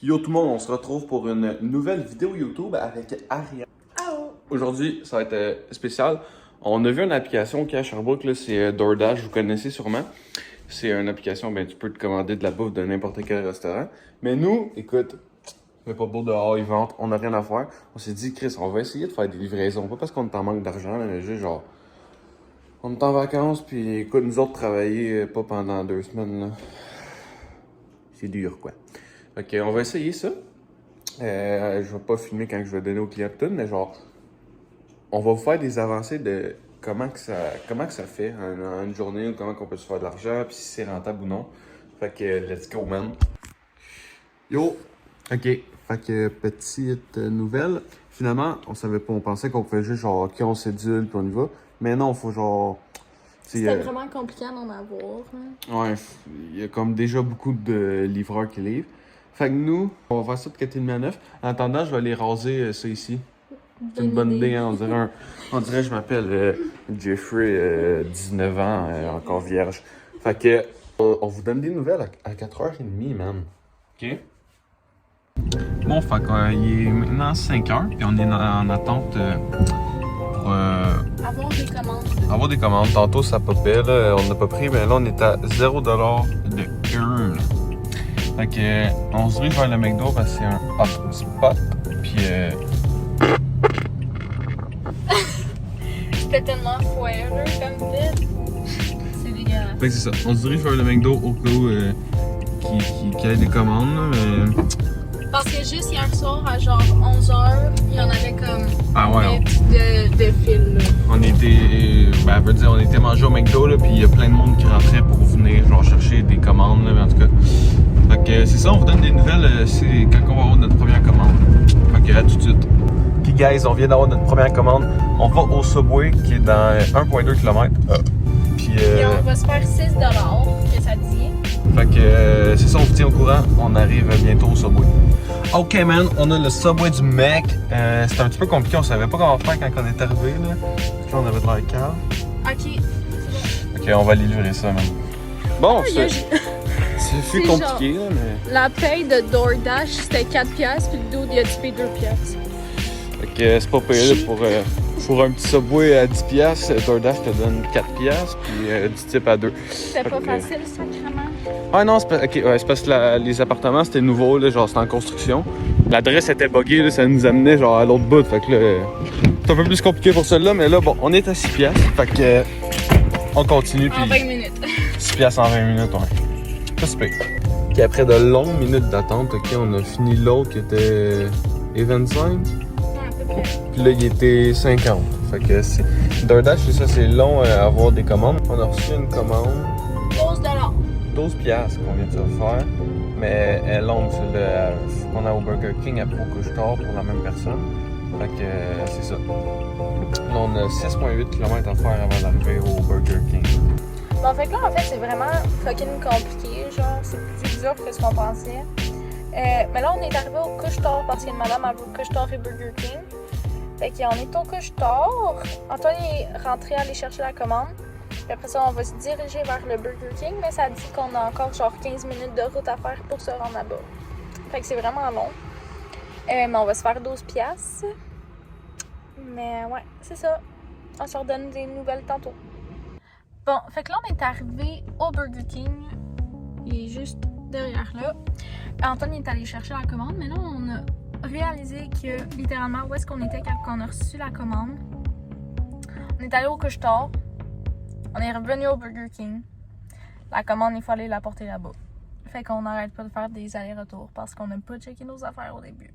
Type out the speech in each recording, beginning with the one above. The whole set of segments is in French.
Yo tout le monde, on se retrouve pour une nouvelle vidéo YouTube avec Ariane. Aujourd'hui, ça va être spécial. On a vu une application qui est à Sherbrooke, là, c'est DoorDash, vous connaissez sûrement. C'est une application, ben tu peux te commander de la bouffe de n'importe quel restaurant. Mais nous, écoute, il fait pas beau dehors, ils vendent, on n'a rien à faire. On s'est dit, Chris, on va essayer de faire des livraisons. Pas parce qu'on est en manque d'argent, mais juste genre, on est en vacances, puis écoute, nous autres travailler pas pendant 2 semaines, là. C'est dur, quoi. Ok, on va essayer ça. Je vais pas filmer quand je vais donner au client tout, mais genre, on va vous faire des avancées de comment que ça fait en une journée, ou comment qu'on peut se faire de l'argent, puis si c'est rentable ou non. Fait que, let's go, man. Yo! Ok, fait que, petite nouvelle. Finalement, on savait pas, on pensait qu'on pouvait juste genre, ok, on cédule, puis on y va. Mais non, faut genre... C'était vraiment compliqué d'en avoir. Hein. Ouais, il y a comme déjà beaucoup de livreurs qui livrent. Fait que nous, on va faire ça de 4,5 à 9. En attendant, je vais aller raser ça ici. C'est une bonne idée, hein? On dirait que je m'appelle Jeffrey, 19 ans, encore vierge. Fait que, on vous donne des nouvelles à 4h30, man. OK? Bon, fait qu'il est maintenant 5h, puis on est en attente pour... Avoir des commandes. Avoir des commandes. Tantôt, ça popait, là. On n'a pas pris, mais là, on est à 0$ de heure. Fait que, on se dirige vers le McDo parce que c'est un hot spot. Puis, C'était tellement foireux comme vite. C'est dégueulasse. fait que c'est ça. On se dirige vers le McDo au cas où qu'il y ait des commandes, là, mais... Parce que juste hier soir, à genre 11h, il y en avait comme Ah ouais, de fil. Là. on était manger au McDo, là, puis il y a plein de monde qui rentrait pour venir, genre, chercher des commandes, là, mais en tout cas. Fait que c'est ça, on vous donne des nouvelles, c'est quand on va avoir notre première commande. Fait que, à tout de suite. Puis, guys, on vient d'avoir notre première commande. On va au Subway, qui est dans 1,2 km. Puis, Et on va se faire 6$ que ça dit. fait que, c'est ça, on vous tient au courant. On arrive bientôt au Subway. Ok, man, on a le Subway du Mac. C'était un petit peu compliqué, on savait pas comment faire quand on est arrivé, là. Parce que là, on avait de l'air calme. Ok. Ok, on va aller livrer ça, man. Bon, c'est C'est compliqué, genre, là, mais... La paye de DoorDash, c'était 4$, puis le dos, il a typé 2$. Fait que c'est pas payé, là, pour un petit Subway à 10$. DoorDash te donne 4$, puis du type à 2. C'était pas facile, sacrément. Ah non, c'est parce que les appartements, c'était nouveau, là, genre, c'était en construction. L'adresse était buggée, là, ça nous amenait, genre, à l'autre bout. Fait que là, c'est un peu plus compliqué pour celle-là, mais là, bon, on est à 6$. Fait que, on continue, puis... En 20 minutes. 6$ en 20 minutes, ouais. Ça, c'est pire. Puis après de longues minutes d'attente, ok, on a fini l'autre qui était 25. Ouais, à peu près. Puis là, il était 50. Fait que c'est... DoorDash, c'est ça, c'est long à avoir des commandes. On a reçu une commande. 12$. 12$ qu'on vient de se faire. Mais elle est longue, celle-là. Faut qu'on aille au Burger King après au couche-tard pour la même personne. Fait que c'est ça. Là, on a 6,8 km à faire avant d'arriver au Burger King. Bon, fait que là, en fait, c'est vraiment fucking compliqué. Genre, c'est plus dur que ce qu'on pensait. Mais là, on est arrivé au couche-tard parce que madame a vu couche-tard et Burger King. Fait qu'on est au couche-tard. Antoine est rentré aller chercher la commande. Puis après ça, on va se diriger vers le Burger King. Mais ça dit qu'on a encore genre 15 minutes de route à faire pour se rendre là-bas. Fait que c'est vraiment long. Mais on va se faire 12$. Mais ouais, c'est ça. On se redonne des nouvelles tantôt. Bon, fait que là, on est arrivé au Burger King. Il est juste derrière là. Antoine est allé chercher la commande, mais là, on a réalisé que, littéralement, où est-ce qu'on était quand on a reçu la commande. On est allé au couche-tard. On est revenu au Burger King. La commande, il faut aller la porter là-bas. Fait qu'on n'arrête pas de faire des allers-retours parce qu'on n'a pas checké nos affaires au début.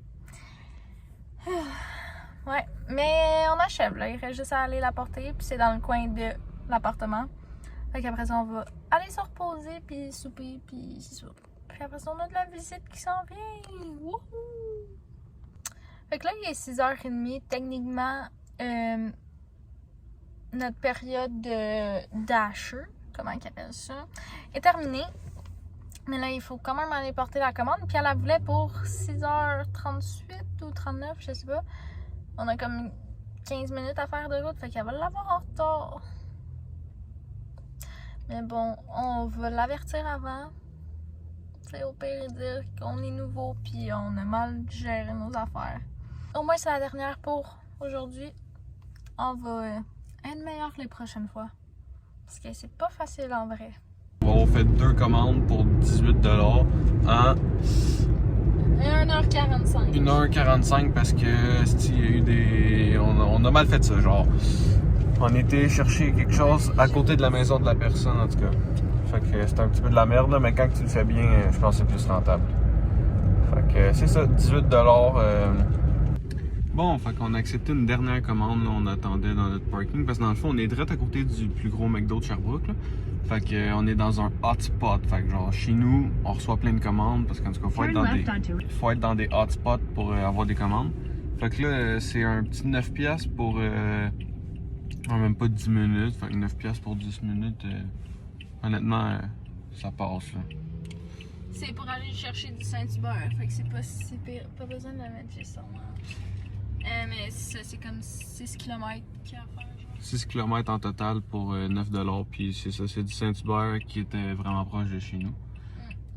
Ouais, mais on achève là. Il reste juste à aller la porter, puis c'est dans le coin de l'appartement. Fait qu'après ça, on va aller se reposer, puis souper, puis c'est ça. Puis après ça, on a de la visite qui s'en vient. Wouhou! Fait que là, il est 6h30. Techniquement, notre période de dasher, comment ils appellent ça, est terminée. Mais là, il faut quand même aller porter la commande. Puis elle la voulait pour 6h38 ou 39, je sais pas. On a comme 15 minutes à faire de route, fait qu'elle va l'avoir en retard. Mais bon, on va l'avertir avant. sais, au pire, dire qu'on est nouveau puis on a mal géré nos affaires. Au moins, c'est la dernière pour aujourd'hui. On va être meilleur les prochaines fois. Parce que c'est pas facile en vrai. On fait 2 commandes pour 18$ en 1h45. 1h45 parce que il y a eu des. On a mal fait ça, genre. On était chercher quelque chose à côté de la maison de la personne en tout cas. Fait que c'est un petit peu de la merde là, mais quand tu le fais bien, je pense que c'est plus rentable. Fait que c'est ça, 18$. Bon, fait qu'on a accepté une dernière commande, là, on attendait dans notre parking, parce que dans le fond, on est direct à côté du plus gros McDo de Sherbrooke, là. Fait qu'on est dans un hotspot, fait que genre chez nous, on reçoit plein de commandes, parce qu'en tout cas, faut être dans des hotspots pour avoir des commandes. Fait que là, c'est un petit 9$ pour même pas 10 minutes, fait que 9$ pour 10 minutes, honnêtement, ça passe, là. C'est pour aller chercher du Saint-Hubert, fait que c'est pas besoin de la mettre juste ça. Mais c'est comme 6 km qu'il y a à faire. 6 km en total pour 9$, puis c'est ça, c'est du Saint-Hubert qui était vraiment proche de chez nous.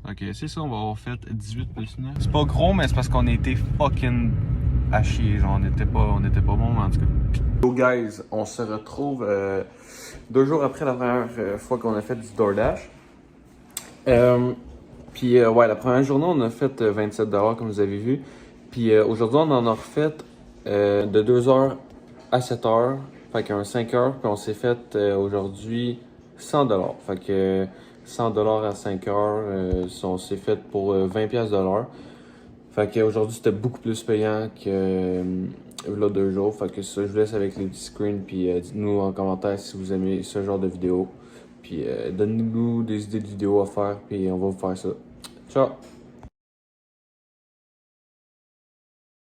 Ok, c'est ça, on va avoir fait 18 plus 9. C'est pas gros, mais c'est parce qu'on était fucking à chier, genre on était pas bon en tout cas. Yo guys, on se retrouve 2 jours après la première fois qu'on a fait du DoorDash. Puis ouais, la première journée on a fait 27$ comme vous avez vu. Puis aujourd'hui on en a refait de 2h à 7h, fait qu'un 5h, puis on s'est fait aujourd'hui 100$. Fait que 100$ à 5h, on s'est fait pour 20$. Fait qu'aujourd'hui c'était beaucoup plus payant que là 2 jours. Fait que ça, je vous laisse avec les petits screens, puis dites-nous en commentaire si vous aimez ce genre de vidéo. Puis donnez-nous des idées de vidéos à faire, puis on va vous faire ça. Ciao!